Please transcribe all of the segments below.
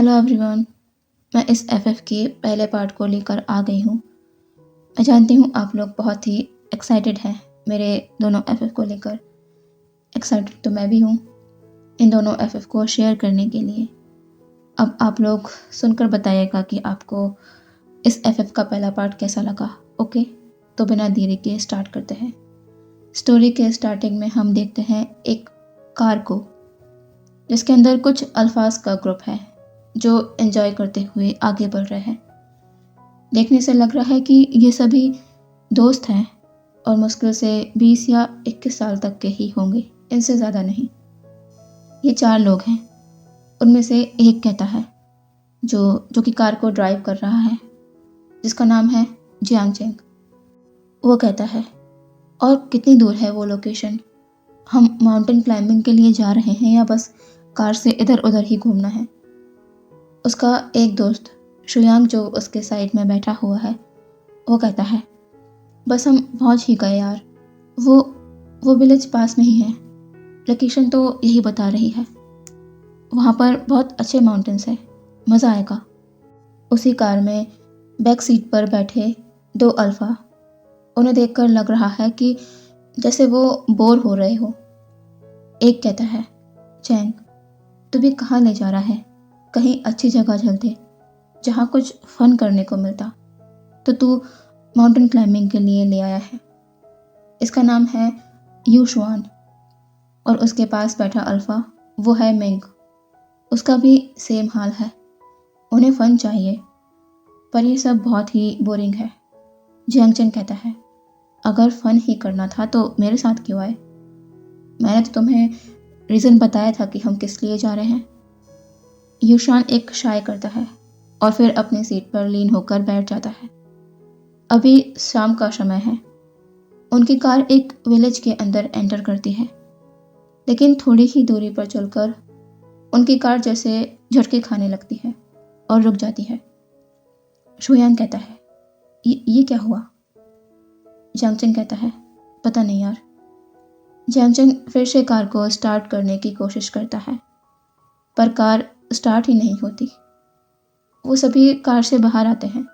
Hello everyone. मैं इस FF के पहले पार्ट को लेकर आ गई हूँ। मैं जानती हूँ आप लोग बहुत ही एक्साइटेड हैं मेरे दोनों एफएफ को लेकर। एक्साइटेड तो मैं भी हूँ इन दोनों एफएफ को शेयर करने के लिए। अब आप लोग सुनकर बताइएगा कि आपको इस एफएफ का पहला पार्ट कैसा लगा। ओके, तो बिना देरी के स्टार्ट करते हैं। स्टोरी के स्टार्टिंग में हम देखते हैं एक कार को, जिसके अंदर कुछ अल्फाज का ग्रुप है जो एंजॉय करते हुए आगे बढ़ रहे हैं। देखने से लग रहा है कि ये सभी दोस्त हैं और मुश्किल से 20 या 21 साल तक के ही होंगे, इनसे ज़्यादा नहीं। ये 4 लोग हैं। उनमें से एक कहता है जो कि कार को ड्राइव कर रहा है, जिसका नाम है जियांग चेंग। वो कहता है, और कितनी दूर है वो लोकेशन? हम माउंटेन क्लाइंबिंग के लिए जा रहे हैं या बस कार से इधर उधर ही घूमना है? उसका एक दोस्त शुयांग, जो उसके साइड में बैठा हुआ है, वो कहता है, बस हम पहुंच ही गए यार। वो विलेज पास में ही है। लोकेशन तो यही बता रही है। वहाँ पर बहुत अच्छे माउंटेन्स है, मज़ा आएगा। उसी कार में बैक सीट पर बैठे 2 अल्फ़ा, उन्हें देखकर लग रहा है कि जैसे वो बोर हो रहे हो। एक कहता है, चैंग, तू भी कहाँ ले जा रहा है? कहीं अच्छी जगह चलते जहाँ कुछ फन करने को मिलता। तो तू माउंटेन क्लाइंबिंग के लिए ले आया है। इसका नाम है यूशुआन। और उसके पास बैठा अल्फ़ा, वो है मिंग। उसका भी सेम हाल है। उन्हें फ़न चाहिए, पर ये सब बहुत ही बोरिंग है। जियांगचेंग कहता है, अगर फ़न ही करना था तो मेरे साथ क्यों आए? मैंने तो तुम्हें रीज़न बताया था कि हम किस लिए जा रहे हैं। यूशान एक शाय करता है और फिर अपनी सीट पर लीन होकर बैठ जाता है। अभी शाम का समय है। उनकी कार एक विलेज के अंदर एंटर करती है, लेकिन थोड़ी ही दूरी पर चलकर उनकी कार जैसे झटके खाने लगती है और रुक जाती है। शुयांग कहता है, ये क्या हुआ? जियांगचेंग कहता है, पता नहीं यार। जियांगचेंग फिर से कार को स्टार्ट करने की कोशिश करता है, पर कार स्टार्ट ही नहीं होती। वो सभी कार से बाहर आते हैं।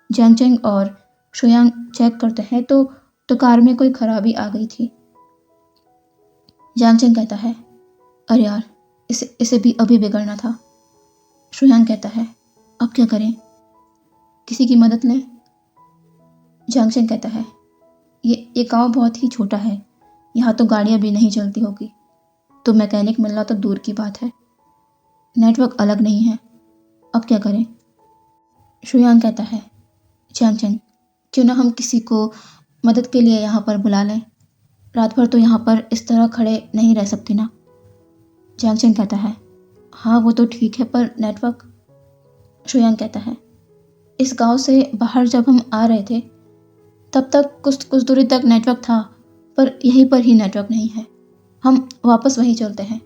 जियांगचेंग और शुयांग चेक करते हैं तो कार में कोई खराबी आ गई थी। जियांगचेंग कहता है, अरे यार, इसे भी अभी बिगड़ना था। शुयांग कहता है, अब क्या करें? किसी की मदद लें? जियांगचेंग कहता है, ये गांव बहुत ही छोटा है, यहाँ तो गाड़ियाँ भी नहीं चलती होगी, तो मैकेनिक मिलना तो दूर की बात है। नेटवर्क अलग नहीं है, अब क्या करें? शुयांग कहता है, जियांगचेंग, क्यों ना हम किसी को मदद के लिए यहाँ पर बुला लें? रात भर तो यहाँ पर इस तरह खड़े नहीं रह सकते ना। जियांगचेंग कहता है, हाँ वो तो ठीक है, पर नेटवर्क? शुयांग कहता है, इस गांव से बाहर जब हम आ रहे थे तब तक कुछ दूरी तक नेटवर्क था, पर यहीं पर ही नेटवर्क नहीं है। हम वापस वहीं चलते हैं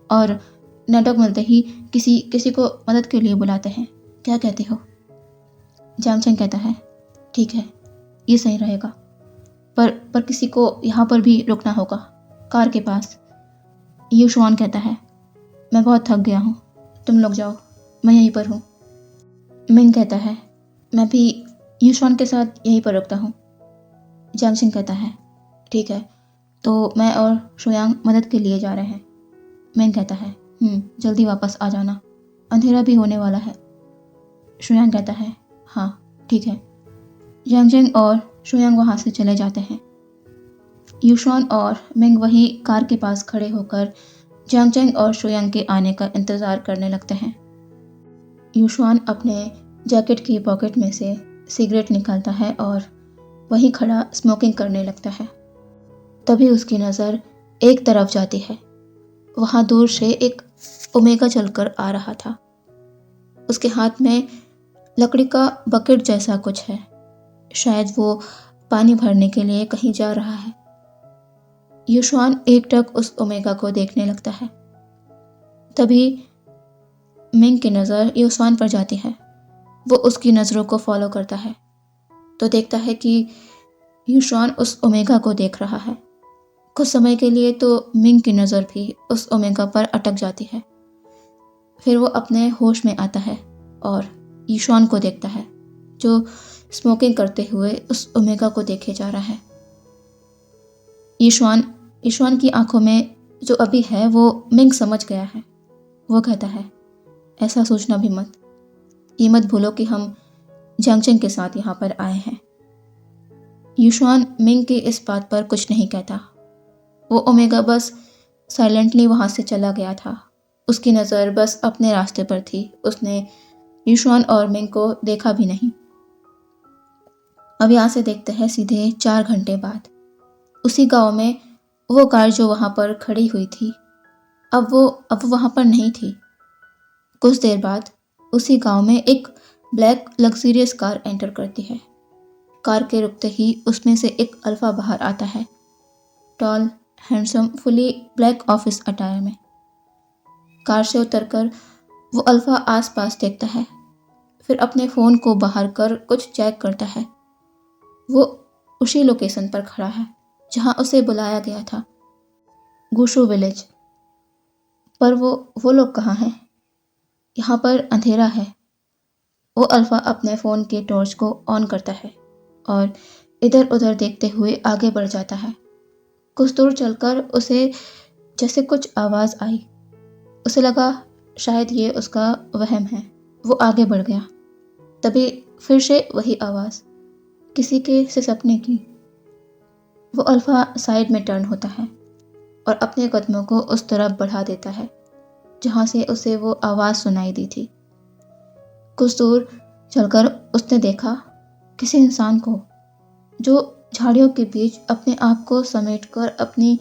और नेटवर्क मिलते ही किसी को मदद के लिए बुलाते हैं। क्या कहते हो? जियांगचेंग कहता है, ठीक है, ये सही रहेगा, पर किसी को यहाँ पर भी रुकना होगा, कार के पास। यूशुआन कहता है, मैं बहुत थक गया हूँ, तुम लोग जाओ, मैं यहीं पर हूँ। मिंग कहता है, मैं भी यूशुआन के साथ यहीं पर रुकता हूँ। जियांगचेंग कहता है, ठीक है, तो मैं और शुयांग मदद के लिए जा रहे हैं। मिंग कहता है, जल्दी वापस आ जाना, अंधेरा भी होने वाला है। शुयांग कहता है, हाँ ठीक है। जियांगचेंग और शुयांग वहाँ से चले जाते हैं। यूशुआन और मिंग वहीं कार के पास खड़े होकर जियांगचेंग और शुयांग के आने का इंतज़ार करने लगते हैं। यूशुआन अपने जैकेट की पॉकेट में से सिगरेट निकालता है और वहीं खड़ा स्मोकिंग करने लगता है। तभी उसकी नज़र एक तरफ जाती है। वहाँ दूर से एक ओमेगा चलकर आ रहा था। उसके हाथ में लकड़ी का बकेट जैसा कुछ है। शायद वो पानी भरने के लिए कहीं जा रहा है। यूशुआन एकटक उस ओमेगा को देखने लगता है। तभी मिंग की नज़र यूशुआन पर जाती है। वो उसकी नज़रों को फॉलो करता है तो देखता है कि यूशुआन उस ओमेगा को देख रहा है। कुछ समय के लिए तो मिंग की नज़र भी उस ओमेगा पर अटक जाती है। फिर वो अपने होश में आता है और ईशान को देखता है जो स्मोकिंग करते हुए उस ओमेगा को देखे जा रहा है। ईशान ईशान की आंखों में जो अभी है वो मिंग समझ गया है। वो कहता है, ऐसा सोचना भी मत। ये मत भूलो कि हम जंक्शन के साथ यहाँ पर आए हैं। ईशान मिंग की इस बात पर कुछ नहीं कहता। वो ओमेगा बस साइलेंटली वहाँ से चला गया था। उसकी नज़र बस अपने रास्ते पर थी। उसने ईशान और मिंग को देखा भी नहीं। अब यहाँ से देखते हैं सीधे 4 घंटे बाद। उसी गांव में वो कार जो वहाँ पर खड़ी हुई थी, अब वो वहाँ पर नहीं थी। कुछ देर बाद उसी गांव में एक ब्लैक लग्जरियस कार एंटर करती है। कार के रुकते ही उसमें से एक अल्फा बाहर आता है, tall, handsome, fully black office attire में। कार से उतरकर वो अल्फा आसपास देखता है, फिर अपने फ़ोन को बाहर कर कुछ चेक करता है। वो उसी लोकेशन पर खड़ा है जहाँ उसे बुलाया गया था, गुशु विलेज। पर वो लोग कहाँ हैं? यहाँ पर अंधेरा है। वो अल्फा अपने फ़ोन के टॉर्च को ऑन करता है और इधर उधर देखते हुए आगे बढ़ जाता है। कुछ दूर चलकर उसे जैसे कुछ आवाज़ आई। उसे लगा शायद ये उसका वहम है। वो आगे बढ़ गया। तभी फिर से वही आवाज़, किसी के सिसकने की। वो अल्फा साइड में टर्न होता है और अपने कदमों को उस तरफ बढ़ा देता है जहाँ से उसे वो आवाज़ सुनाई दी थी। कुछ दूर चलकर उसने देखा किसी इंसान को जो झाड़ियों के बीच अपने आप को समेटकर अपनी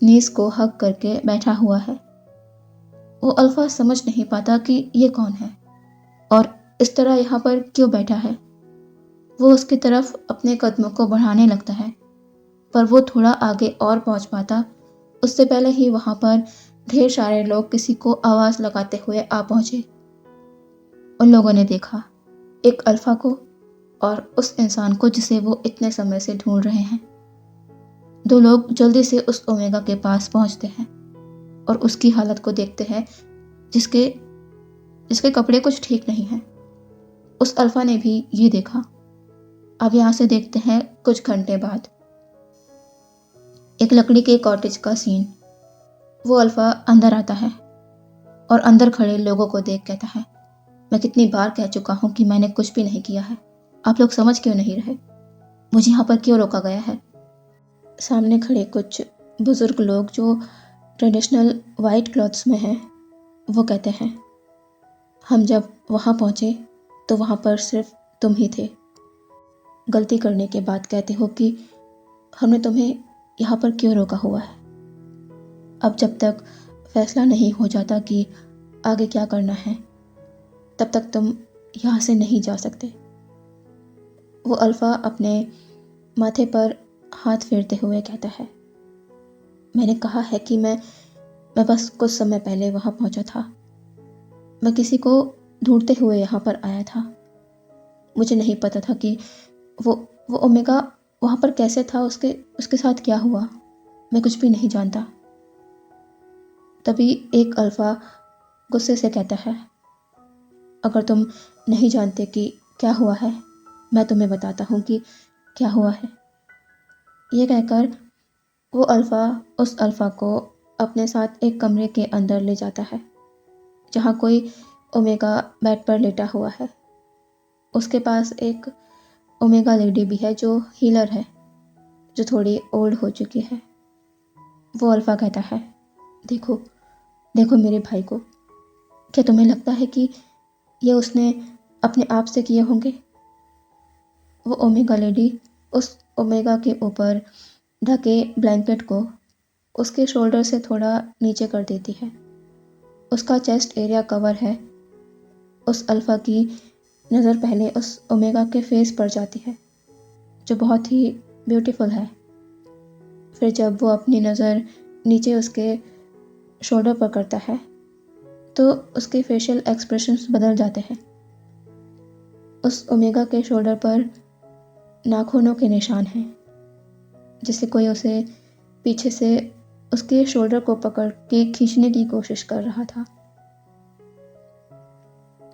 नीज को हक करके बैठा हुआ है। वो अल्फा समझ नहीं पाता कि ये कौन है और इस तरह यहाँ पर क्यों बैठा है। वो उसकी तरफ अपने कदमों को बढ़ाने लगता है, पर वो थोड़ा आगे और पहुँच पाता उससे पहले ही वहाँ पर ढेर सारे लोग किसी को आवाज़ लगाते हुए आ पहुँचे। उन लोगों ने देखा एक अल्फा को और उस इंसान को जिसे वो इतने समय से ढूंढ रहे हैं। 2 लोग जल्दी से उस ओमेगा के पास पहुँचते हैं और उसकी हालत को देखते हैं जिसके जिसके कपड़े कुछ ठीक नहीं हैं। उस अल्फा ने भी ये देखा। अब यहाँ से देखते हैं कुछ घंटे बाद एक लकड़ी के कॉटेज का सीन। वो अल्फा अंदर आता है और अंदर खड़े लोगों को देख कहता है, मैं कितनी बार कह चुका हूँ कि मैंने कुछ भी नहीं किया है। आप लोग समझ क्यों नहीं रहे? मुझे यहाँ पर क्यों रोका गया है? सामने खड़े कुछ बुजुर्ग लोग जो ट्रेडिशनल वाइट क्लॉथ्स में हैं, वो कहते हैं, हम जब वहाँ पहुँचे तो वहाँ पर सिर्फ तुम ही थे। गलती करने के बाद कहते हो कि हमने तुम्हें यहाँ पर क्यों रोका हुआ है। अब जब तक फैसला नहीं हो जाता कि आगे क्या करना है, तब तक तुम यहाँ से नहीं जा सकते। वो अल्फा अपने माथे पर हाथ फेरते हुए कहता है, मैंने कहा है कि मैं बस कुछ समय पहले वहाँ पहुँचा था। मैं किसी को ढूंढते हुए यहाँ पर आया था। मुझे नहीं पता था कि वो ओमेगा वहाँ पर कैसे था, उसके साथ क्या हुआ। मैं कुछ भी नहीं जानता। तभी एक अल्फा गुस्से से कहता है, अगर तुम नहीं जानते कि क्या हुआ है, मैं तुम्हें बताता हूँ कि क्या हुआ है। ये कहकर वो अल्फा उस अल्फा को अपने साथ एक कमरे के अंदर ले जाता है जहाँ कोई ओमेगा बेड पर लेटा हुआ है। उसके पास एक ओमेगा लेडी भी है जो हीलर है, जो थोड़ी ओल्ड हो चुकी है। वो अल्फा कहता है, देखो देखो मेरे भाई को। क्या तुम्हें लगता है कि ये उसने अपने आप से किए होंगे? वो ओमेगा लेडी उस ओमेगा के ऊपर ढके ब्लैंकेट को उसके शोल्डर से थोड़ा नीचे कर देती है। उसका चेस्ट एरिया कवर है। उस अल्फा की नज़र पहले उस ओमेगा के फेस पर जाती है जो बहुत ही ब्यूटीफुल है। फिर जब वो अपनी नज़र नीचे उसके शोल्डर पर करता है तो उसके फेशियल एक्सप्रेशंस बदल जाते हैं। उस ओमेगा के शोल्डर पर नाखूनों के निशान हैं, जैसे कोई उसे पीछे से उसके शोल्डर को पकड़ के खींचने की कोशिश कर रहा था।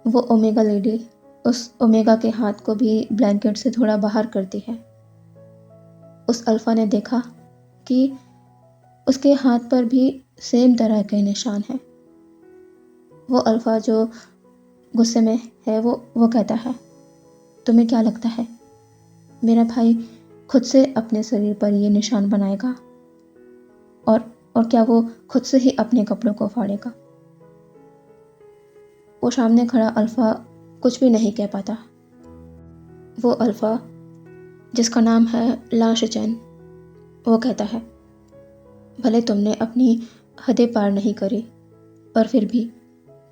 वो ओमेगा लेडी उस ओमेगा के हाथ को भी ब्लैंकेट से थोड़ा बाहर करती है। उस अल्फ़ा ने देखा कि उसके हाथ पर भी सेम तरह के निशान हैं। वो अल्फ़ा जो गुस्से में है वो कहता है, तुम्हें क्या लगता है मेरा भाई खुद से अपने शरीर पर ये निशान बनाएगा और क्या वो खुद से ही अपने कपड़ों को फाड़ेगा? वो सामने खड़ा अल्फ़ा कुछ भी नहीं कह पाता। वो अल्फ़ा जिसका नाम है लाशिचैन, वो कहता है, भले तुमने अपनी हदें पार नहीं करी और फिर भी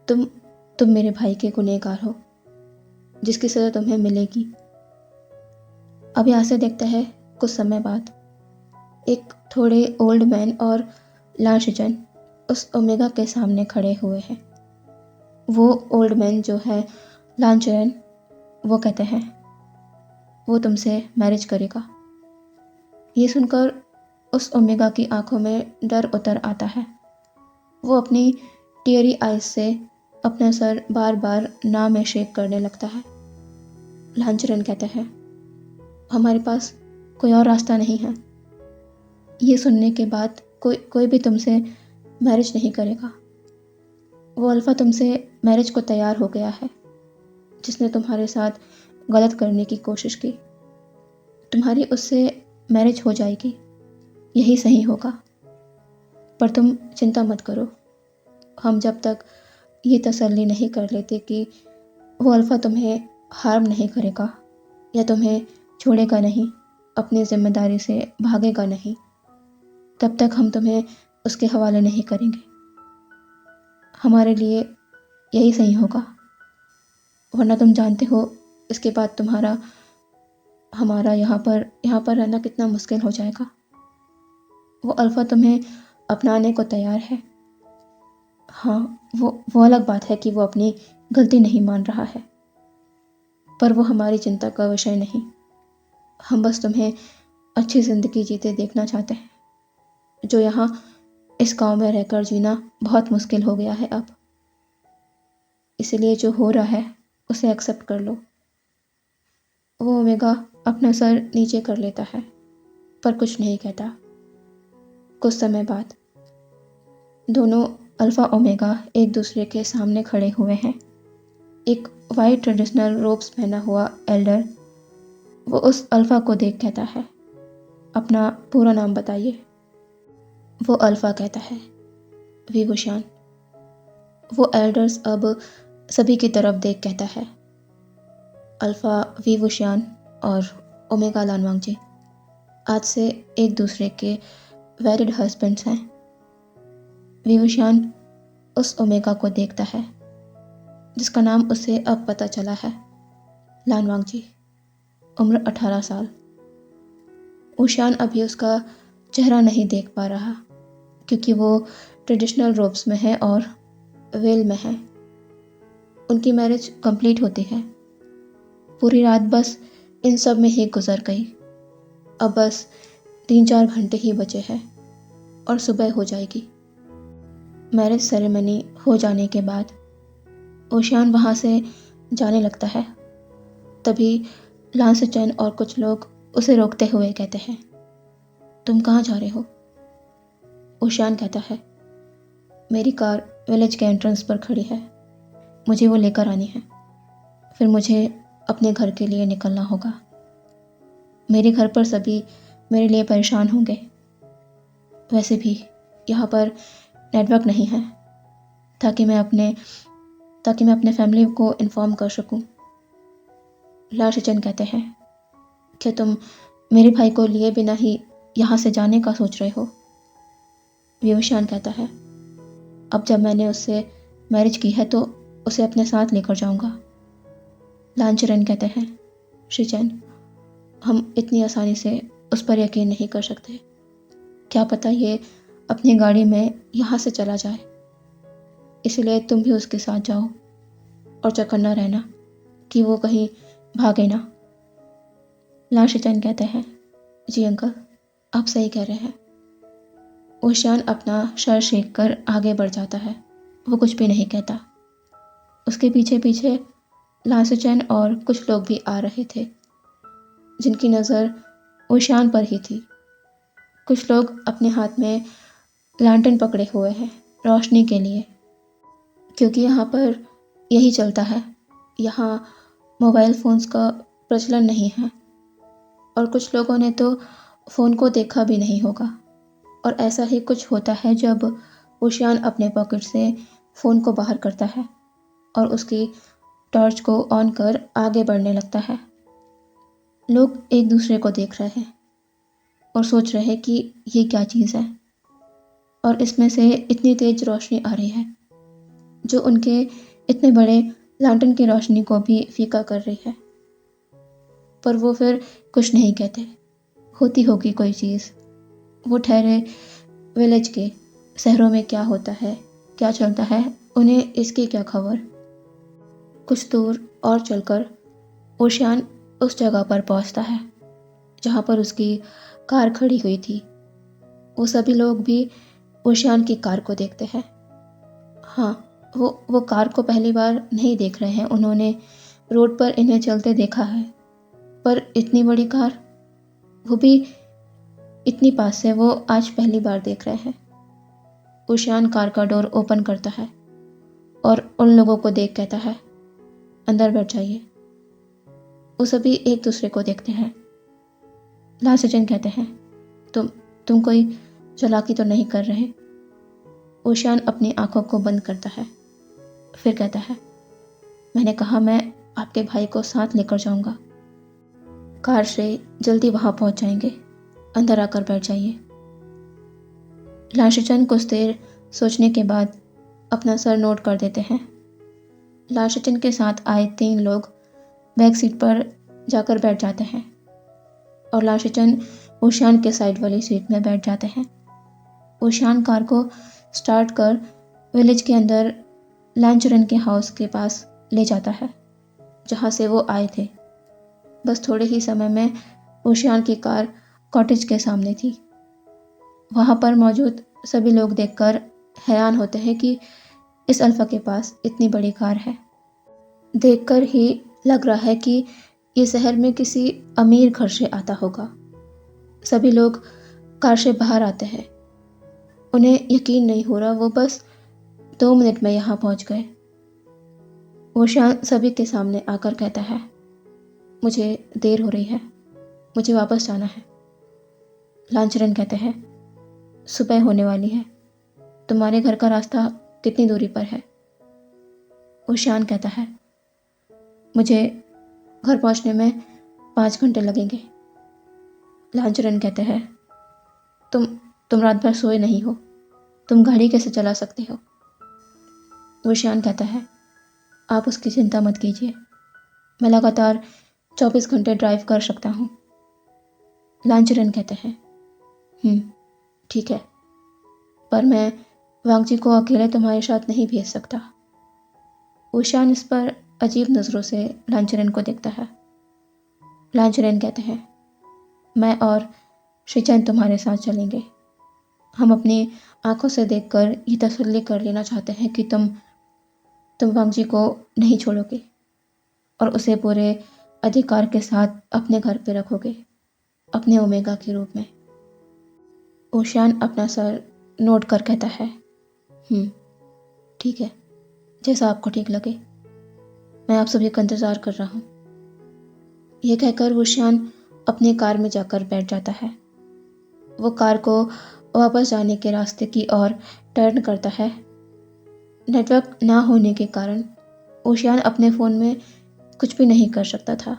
तुम मेरे भाई के गुनहगार हो, जिसकी सज़ा तुम्हें मिलेगी। अब यहाँ से देखते हैं कुछ समय बाद एक थोड़े ओल्ड मैन और लाशिचैन उस ओमेगा के सामने खड़े हुए हैं। वो ओल्ड मैन जो है लांचरन, वो कहते हैं वो तुमसे मैरिज करेगा। ये सुनकर उस ओमेगा की आंखों में डर उतर आता है। वो अपनी टीयरी आइज से अपना सर बार बार ना में शेक करने लगता है। लांचरन कहते हैं हमारे पास कोई और रास्ता नहीं है। ये सुनने के बाद कोई भी तुमसे मैरिज नहीं करेगा। वो अल्फ़ा तुमसे मैरिज को तैयार हो गया है, जिसने तुम्हारे साथ गलत करने की कोशिश की। तुम्हारी उससे मैरिज हो जाएगी, यही सही होगा। पर तुम चिंता मत करो, हम जब तक ये तसल्ली नहीं कर लेते कि वो अल्फ़ा तुम्हें हार्म नहीं करेगा या तुम्हें छोड़ेगा नहीं, अपनी जिम्मेदारी से भागेगा नहीं, तब तक हम तुम्हें उसके हवाले नहीं करेंगे। हमारे लिए यही सही होगा, वरना तुम जानते हो इसके बाद हमारा यहाँ पर रहना कितना मुश्किल हो जाएगा। वो अल्फ़ा तुम्हें अपनाने को तैयार है। हाँ, वो अलग बात है कि वो अपनी गलती नहीं मान रहा है, पर वो हमारी चिंता का विषय नहीं। हम बस तुम्हें अच्छी ज़िंदगी जीते देखना चाहते हैं, जो यहाँ इस गांव में रहकर जीना बहुत मुश्किल हो गया है अब। इसलिए जो हो रहा है उसे एक्सेप्ट कर लो। वो ओमेगा अपना सर नीचे कर लेता है, पर कुछ नहीं कहता। कुछ समय बाद दोनों अल्फ़ा ओमेगा एक दूसरे के सामने खड़े हुए हैं। एक वाइट ट्रेडिशनल रोब्स पहना हुआ एल्डर वो उस अल्फ़ा को देख कहता है, अपना पूरा नाम बताइए। वो अल्फ़ा कहता है, विवुशियान। वो एल्डर्स अब सभी की तरफ देख कहता है, अल्फ़ा विवुशियान और ओमेगा लानवांगजी आज से एक दूसरे के वैलिड हस्बैंड्स हैं। विवुशियान उस ओमेगा को देखता है, जिसका नाम उसे अब पता चला है, लानवांगजी, उम्र 18 साल। ऊशियान अभी उसका चेहरा नहीं देख पा रहा, क्योंकि वो ट्रेडिशनल रोब्स में है और वेल में है। उनकी मैरिज कंप्लीट होती है। पूरी रात बस इन सब में ही गुजर गई। अब बस 3-4 घंटे ही बचे हैं और सुबह हो जाएगी। मैरिज सेरेमनी हो जाने के बाद ओशियान वहाँ से जाने लगता है। तभी लांसचैन और कुछ लोग उसे रोकते हुए कहते हैं, तुम कहाँ जा रहे हो? ओशियान कहता है, मेरी कार विलेज के एंट्रेंस पर खड़ी है, मुझे वो लेकर आनी है, फिर मुझे अपने घर के लिए निकलना होगा। मेरे घर पर सभी मेरे लिए परेशान होंगे। वैसे भी यहाँ पर नेटवर्क नहीं है ताकि मैं अपने फैमिली को इन्फॉर्म कर सकूं। लाशिचन कहते हैं, क्या तुम मेरे भाई को लिए बिना ही यहाँ से जाने का सोच रहे हो? विवशान कहता है, अब जब मैंने उससे मैरिज की है तो उसे अपने साथ लेकर जाऊंगा। लांचरन कहते हैं, शिचन, हम इतनी आसानी से उस पर यकीन नहीं कर सकते। क्या पता ये अपनी गाड़ी में यहाँ से चला जाए, इसलिए तुम भी उसके साथ जाओ और चौकन्ना रहना कि वो कहीं भागे ना। लाशिचन कहते हैं, जी अंकल, आप सही कह रहे हैं। ओशियान अपना सर शेक कर आगे बढ़ जाता है। वो कुछ भी नहीं कहता। उसके पीछे पीछे लासुचैन और कुछ लोग भी आ रहे थे, जिनकी नज़र ऊशान पर ही थी। कुछ लोग अपने हाथ में लैंटर्न पकड़े हुए हैं रोशनी के लिए, क्योंकि यहाँ पर यही चलता है। यहाँ मोबाइल फ़ोन्स का प्रचलन नहीं है और कुछ लोगों ने तो फ़ोन को देखा भी नहीं होगा। और ऐसा ही कुछ होता है जब ऊशियान अपने पॉकेट से फ़ोन को बाहर करता है और उसकी टॉर्च को ऑन कर आगे बढ़ने लगता है। लोग एक दूसरे को देख रहे हैं और सोच रहे हैं कि ये क्या चीज़ है, और इसमें से इतनी तेज रोशनी आ रही है जो उनके इतने बड़े लैंटर्न की रोशनी को भी फीका कर रही है। पर वो फिर कुछ नहीं कहते। होती होगी कोई चीज़। वो ठहरे विलेज के, शहरों में क्या होता है, क्या चलता है, उन्हें इसकी क्या खबर। कुछ दूर और चलकर ऊशियान उस जगह पर पहुंचता है जहां पर उसकी कार खड़ी हुई थी। वो सभी लोग भी ऊशियान की कार को देखते हैं। हाँ, वो कार को पहली बार नहीं देख रहे हैं। उन्होंने रोड पर इन्हें चलते देखा है, पर इतनी बड़ी कार, वो भी इतनी पास से, वो आज पहली बार देख रहे हैं। ऊशियान कार का डोर ओपन करता है और उन लोगों को देख कहता है, अंदर बैठ जाइए। वो सभी एक दूसरे को देखते हैं। लासुचैन कहते हैं, तुम कोई चालाकी तो नहीं कर रहे? ऊशियान अपनी आंखों को बंद करता है, फिर कहता है, मैंने कहा मैं आपके भाई को साथ लेकर जाऊंगा। कार से जल्दी वहां पहुंच जाएंगे, अंदर आकर बैठ जाइए। लासुचैन कुछ देर सोचने के बाद अपना सर नोट कर देते हैं। लासुचैन के साथ आए 3 लोग बैक सीट पर जाकर बैठ जाते हैं और लासुचैन ऊशियान के साइड वाली सीट में बैठ जाते हैं। ऊशियान कार को स्टार्ट कर विलेज के अंदर लैंचरन के हाउस के पास ले जाता है जहाँ से वो आए थे। बस थोड़े ही समय में ऊशियान की कार कॉटेज के सामने थी। वहाँ पर मौजूद सभी लोग देखकर हैरान होते हैं कि इस अल्फा के पास इतनी बड़ी कार है। देखकर ही लग रहा है कि ये शहर में किसी अमीर घर से आता होगा। सभी लोग कार से बाहर आते हैं। उन्हें यकीन नहीं हो रहा, वो बस 2 मिनट में यहाँ पहुँच गए। ऊशियान सभी के सामने आकर कहता है, मुझे देर हो रही है, मुझे वापस जाना है। लांचरन कहते हैं, सुबह होने वाली है, तुम्हारे घर का रास्ता कितनी दूरी पर है? ऊशियान कहता है, मुझे घर पहुंचने में 5 घंटे लगेंगे। लांचरन कहते हैं, तुम रात भर सोए नहीं हो, तुम गाड़ी कैसे चला सकते हो? ऊशियान कहता है, आप उसकी चिंता मत कीजिए, मैं लगातार 24 घंटे ड्राइव कर सकता हूँ। लांचरन कहते हैं, ठीक है, पर मैं वांगजी को अकेले तुम्हारे साथ नहीं भेज सकता। ऊशियान इस पर अजीब नज़रों से लांचरन को देखता है। लांचरन कहते हैं, मैं और शिचैन तुम्हारे साथ चलेंगे। हम अपनी आंखों से देखकर ये तसल्ली कर लेना चाहते हैं कि तुम वांगजी को नहीं छोड़ोगे और उसे पूरे अधिकार के साथ अपने घर पे रखोगे, अपने ओमेगा के रूप में। ऊशियान अपना सर नोट कर कहता है, ठीक है, जैसा आपको ठीक लगे, मैं आप सभी का इंतज़ार कर रहा हूँ। यह कहकर ऊशियान अपनी कार में जाकर बैठ जाता है। वो कार को वापस जाने के रास्ते की ओर टर्न करता है। नेटवर्क ना होने के कारण ऊशियान अपने फ़ोन में कुछ भी नहीं कर सकता था।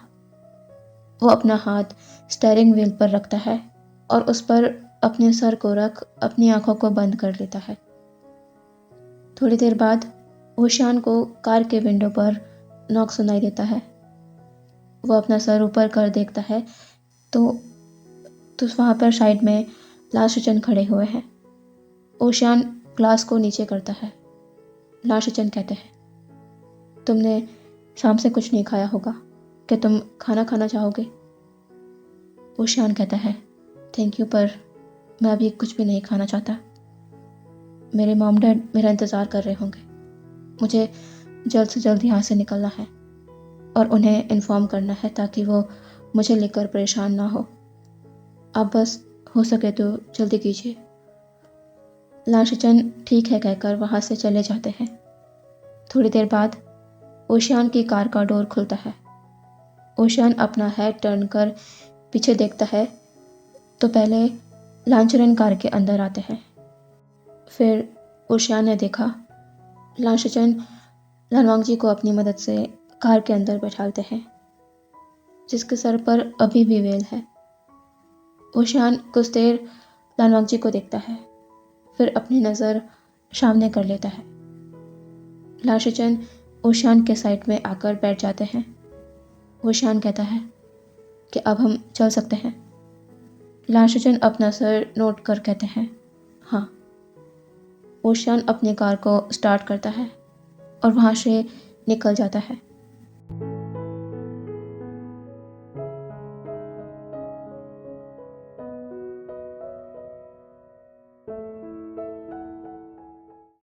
वो अपना हाथ स्टीयरिंग व्हील पर रखता है और उस पर अपने सर को रख अपनी आंखों को बंद कर लेता है। थोड़ी देर बाद ऊशियान को कार के विंडो पर नॉक सुनाई देता है। वो अपना सर ऊपर कर देखता है तो वहाँ पर साइड में लासुचैन खड़े हुए हैं। ऊशियान ग्लास को नीचे करता है। लासुचैन कहते हैं, तुमने शाम से कुछ नहीं खाया होगा, क्या तुम खाना खाना चाहोगे? ऊशियान कहता है, थैंक यू, पर मैं अभी कुछ भी नहीं खाना चाहता। मेरे मॉम डैड मेरा इंतज़ार कर रहे होंगे। मुझे जल्द से जल्द यहाँ से निकलना है और उन्हें इन्फॉर्म करना है ताकि वो मुझे लेकर परेशान ना हो। आप बस हो सके तो जल्दी कीजिए। लाशिचन ठीक है कहकर वहाँ से चले जाते हैं। थोड़ी देर बाद ओशियान की कार का डोर खुलता है। ओशियान अपना हेड टर्न कर पीछे देखता है तो पहले लांचरन कार के अंदर आते हैं। फिर ओशियान ने देखा लाशिचन लानवांगजी को अपनी मदद से कार के अंदर बैठालते हैं, जिसके सर पर अभी भी वेल है। ओशियान कुछ देर लानवांगजी को देखता है, फिर अपनी नज़र सामने कर लेता है। लाशिचन ओशियान के साइड में आकर बैठ जाते हैं। ओशियान कहता है कि अब हम चल सकते हैं। लाशिचन अपना सर नोट कर कहते हैं हाँ। ओशियान अपनी कार को स्टार्ट करता है और वहाँ से निकल जाता है।